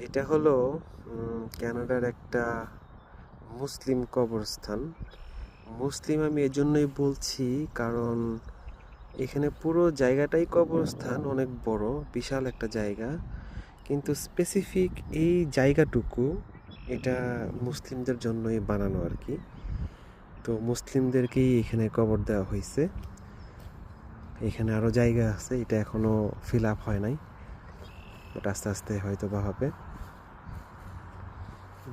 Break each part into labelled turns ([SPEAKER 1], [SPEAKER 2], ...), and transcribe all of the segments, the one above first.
[SPEAKER 1] এটা হলো কানাডার একটা মুসলিম কবরস্থান। মুসলিম আমি এজন্যই বলছি কারণ এখানে পুরো জায়গাটাই কবরস্থান, অনেক বড় বিশাল একটা জায়গা, কিন্তু স্পেসিফিক এই জায়গাটুকু এটা মুসলিমদের জন্যই বানানো আর কি। তো মুসলিমদেরকেই এখানে কবর দেওয়া হয়েছে। এখানে আরও জায়গা আছে, এটা এখনও ফিল আপ হয় নাই, বাট আস্তে আস্তে হয়তো বা হবে।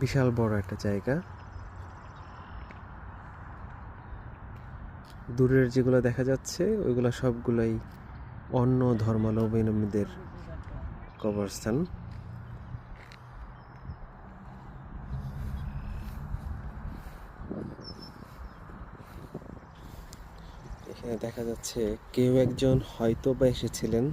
[SPEAKER 1] বিশাল বড় একটা জায়গা। দূরের যেগুলো দেখা যাচ্ছে ওইগুলো সবগুলাই অন্য ধর্মাবলম্বীদের কবরস্থান। এখানে দেখা যাচ্ছে কেউ একজন হয়তো বা এসেছিলেন।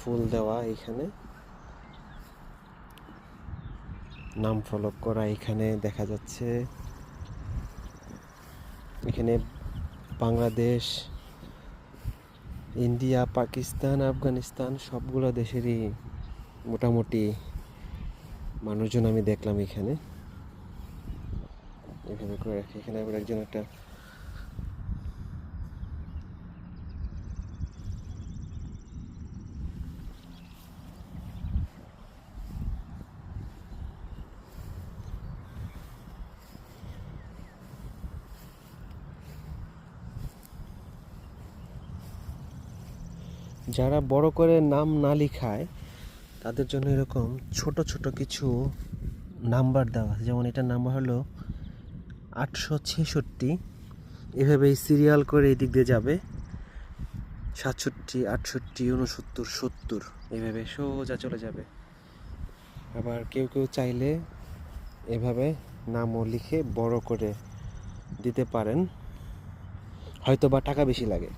[SPEAKER 1] ফুল দেওয়া এখানে, নাম ফলক করা এখানে দেখা যাচ্ছে। এখানে বাংলাদেশ, ইন্ডিয়া, পাকিস্তান, আফগানিস্তান সবগুলো দেশেরই মোটামুটি মানুষজন আমি দেখলাম এখানে এভাবে করে রাখে। এখানে আবার একজন একটা যারা বড় করে নাম না লিখায় তাদের জন্য এরকম ছোট ছোট কিছু নাম্বার দেওয়া আছে। যেমন এটার নাম্বার হলো 866। এভাবেই সিরিয়াল করে এই দিক দিয়ে যাবে, 67, 68, 69, 70 এভাবে সোজা চলে যাবে। আবার কেউ কেউ চাইলে এভাবে নামও লিখে বড় করে দিতে পারেন, হয়তো বা টাকা বেশি লাগে।